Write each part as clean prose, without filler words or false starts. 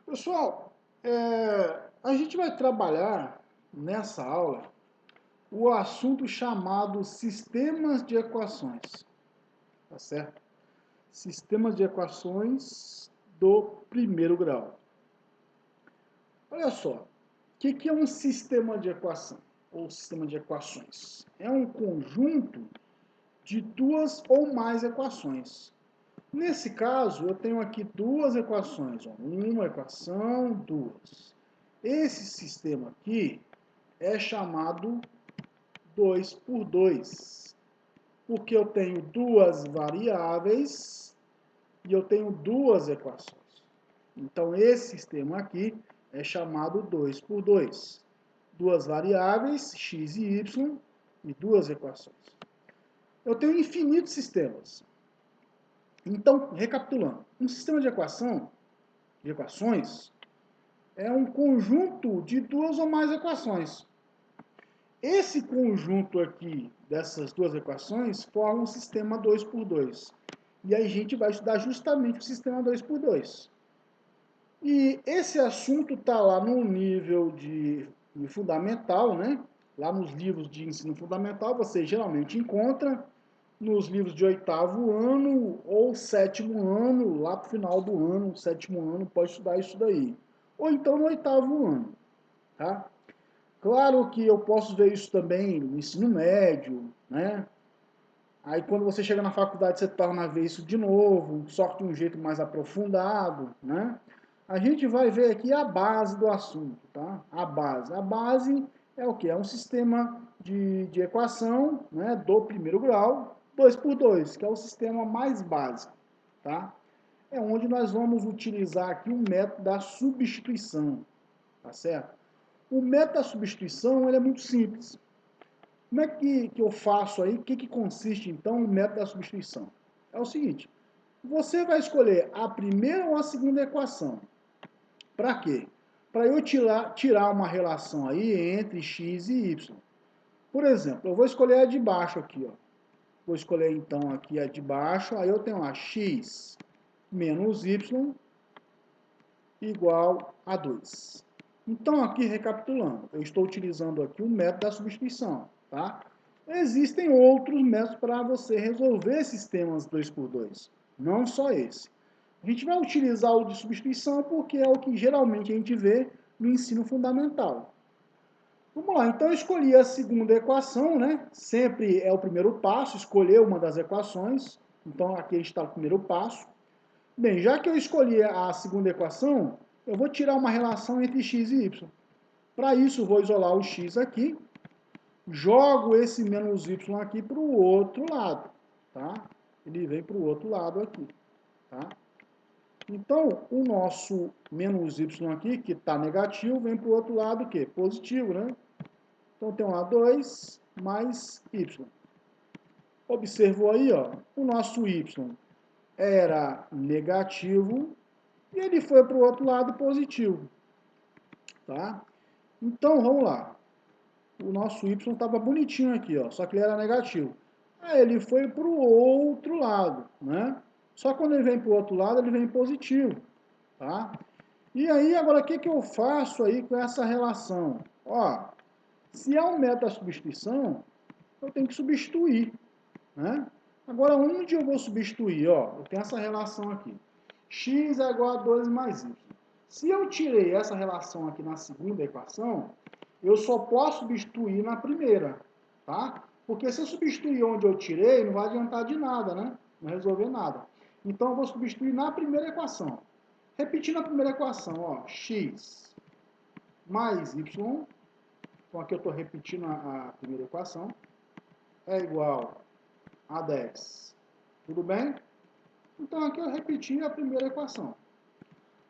Pessoal, a gente vai trabalhar nessa aula o assunto chamado sistemas de equações, tá certo? Sistemas de equações do primeiro grau. Olha só, o que é um sistema de equação ou sistema de equações? É um conjunto de duas ou mais equações. Nesse caso, eu tenho aqui duas equações, ó, uma equação, duas. Esse sistema aqui é chamado 2 por 2, porque eu tenho duas variáveis e eu tenho duas equações. Então, esse sistema aqui é chamado 2 por 2. Duas variáveis, x e y, e duas equações. Eu tenho infinitos sistemas. Então, recapitulando, um sistema de equações, é um conjunto de duas ou mais equações. Esse conjunto aqui dessas duas equações forma um sistema 2 por 2. E aí a gente vai estudar justamente o sistema 2 por 2. E esse assunto está lá no nível de fundamental, né? Lá nos livros de ensino fundamental, você geralmente encontra nos livros de oitavo ano ou sétimo ano, lá para o final do ano, sétimo ano, pode estudar isso daí. Ou então no oitavo ano, tá? Claro que eu posso ver isso também no ensino médio, né? Aí quando você chega na faculdade, você torna a ver isso de novo, só que de um jeito mais aprofundado, né? A gente vai ver aqui a base do assunto, tá? A base. A base é o que? É um sistema de equação, né, do primeiro grau, 2 por 2, que é o sistema mais básico, tá? É onde nós vamos utilizar aqui o método da substituição, tá certo? O método da substituição ele é muito simples. Como é que eu faço aí? O que consiste, então, o método da substituição? É o seguinte, você vai escolher a primeira ou a segunda equação. Para quê? Para eu tirar uma relação aí entre x e y. Por exemplo, eu vou escolher a de baixo aqui, ó. Vou escolher, então, aqui a de baixo, aí eu tenho lá x menos y igual a 2. Então, aqui recapitulando, eu estou utilizando aqui o método da substituição, tá? Existem outros métodos para você resolver sistemas 2 por 2, não só esse. A gente vai utilizar o de substituição porque é o que geralmente a gente vê no ensino fundamental. Vamos lá, então eu escolhi a segunda equação, né? Sempre é o primeiro passo, escolher uma das equações. Então aqui está o primeiro passo. Bem, já que eu escolhi a segunda equação, eu vou tirar uma relação entre x e y. Para isso, eu vou isolar o x aqui, jogo esse menos y aqui para o outro lado, tá? Ele vem para o outro lado aqui, tá? Então, o nosso menos y aqui, que está negativo, vem para o outro lado o quê? Positivo, né? Então, tem lá 2 mais y. Observou aí, ó, o nosso y era negativo e ele foi para o outro lado positivo, tá? Então, vamos lá. O nosso y estava bonitinho aqui, ó, só que ele era negativo. Aí ele foi para o outro lado, né? Só quando ele vem para o outro lado, ele vem positivo, tá? E aí, agora, o que eu faço aí com essa relação? Ó, se é um método da substituição, eu tenho que substituir, né? Agora, onde eu vou substituir? Ó, eu tenho essa relação aqui. X é igual a 2 mais y. Se eu tirei essa relação aqui na segunda equação, eu só posso substituir na primeira, tá? Porque se eu substituir onde eu tirei, não vai adiantar de nada, né? Não resolver nada. Então, eu vou substituir na primeira equação. Repetindo a primeira equação, ó, x mais y, então aqui eu estou repetindo a primeira equação, é igual a 10. Tudo bem? Então, aqui eu repeti a primeira equação.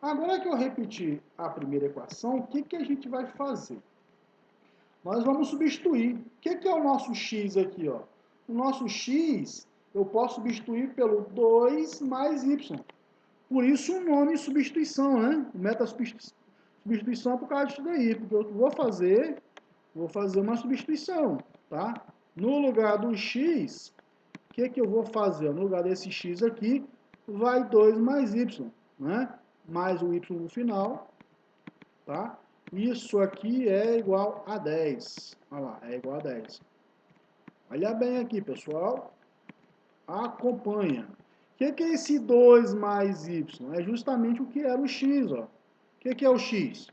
Agora que eu repeti a primeira equação, o que a gente vai fazer? Nós vamos substituir. O que é o nosso x aqui? Ó? O nosso x eu posso substituir pelo 2 mais y. Por isso o nome substituição, né? O método substituição é por causa disso daí, porque eu vou fazer uma substituição, tá? No lugar do x, o que eu vou fazer? No lugar desse x aqui, vai 2 mais y, né? mais o y no final, tá? Isso aqui é igual a 10. Olha lá, é igual a 10. Olha bem aqui, pessoal. Acompanha. O que é esse 2 mais y? É justamente o que era o x, ó. O que é o x?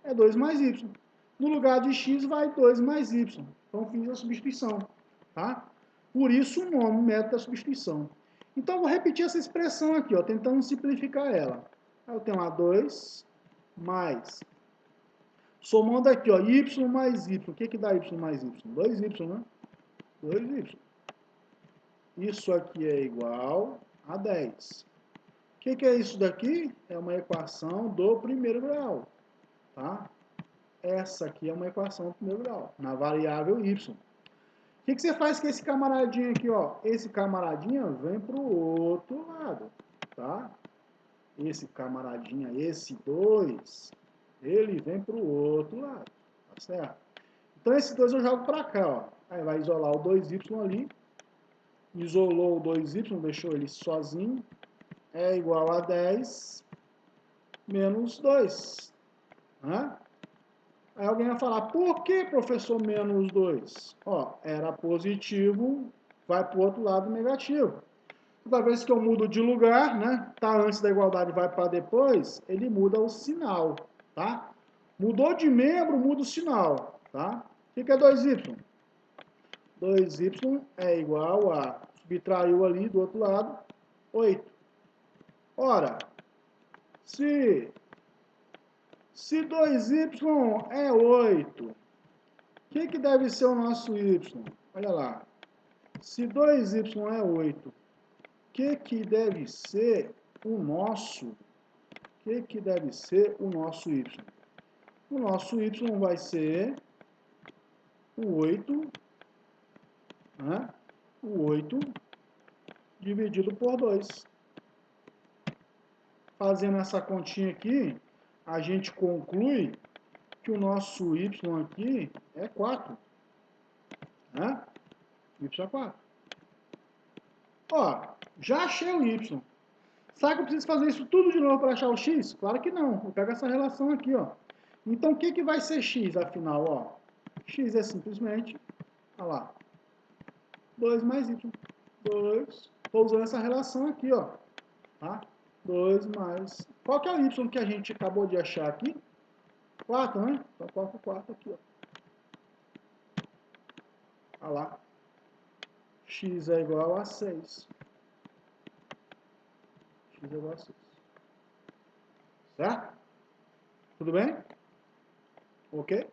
É 2 mais y. No lugar de x vai 2 mais y. Então fiz a substituição, tá? Por isso o nome, método da substituição. Então vou repetir essa expressão aqui, ó, tentando simplificar ela. Aí eu tenho lá 2 mais, somando aqui, ó, y mais y. O que dá y mais y? 2y, né? 2y. Isso aqui é igual a 10. O que é isso daqui? É uma equação do primeiro grau, tá? Essa aqui é uma equação do primeiro grau, na variável y. O que você faz com esse camaradinho aqui, ó? Esse camaradinha vem para o outro lado, tá? Esse camaradinha, esse 2, ele vem para o outro lado, tá certo? Então esse 2 eu jogo para cá, ó. Aí vai isolar o 2y ali. Isolou o 2y, deixou ele sozinho. É igual a 10 menos 2. Né? Aí alguém vai falar, por que, professor, menos 2? Ó, era positivo, vai para o outro lado negativo. Toda vez que eu mudo de lugar, né, tá antes da igualdade, vai para depois, ele muda o sinal, tá? Mudou de membro, muda o sinal, tá? O que é 2y? 2y é igual a, subtraiu ali do outro lado, 8. Ora, se 2y é 8, o que deve ser o nosso y? Olha lá. Se 2y é 8, o que deve ser o nosso? Que deve ser o nosso y? O nosso y vai ser o 8, né? O 8 dividido por 2. Fazendo essa continha aqui, a gente conclui que o nosso y aqui é 4. Né? Y é 4. Ó, já achei o y. Será que eu preciso fazer isso tudo de novo para achar o x? Claro que não. Eu pego essa relação aqui, ó. Então, o que vai ser x, afinal? Ó? X é simplesmente, olha lá, 2 mais y. 2. Estou usando essa relação aqui, ó. Tá? 2 mais... Qual que é o y que a gente acabou de achar aqui? 4, né? Então, coloca o 4 aqui, ó. Olha lá. X é igual a 6. X é igual a 6. Certo? Tudo bem? Ok?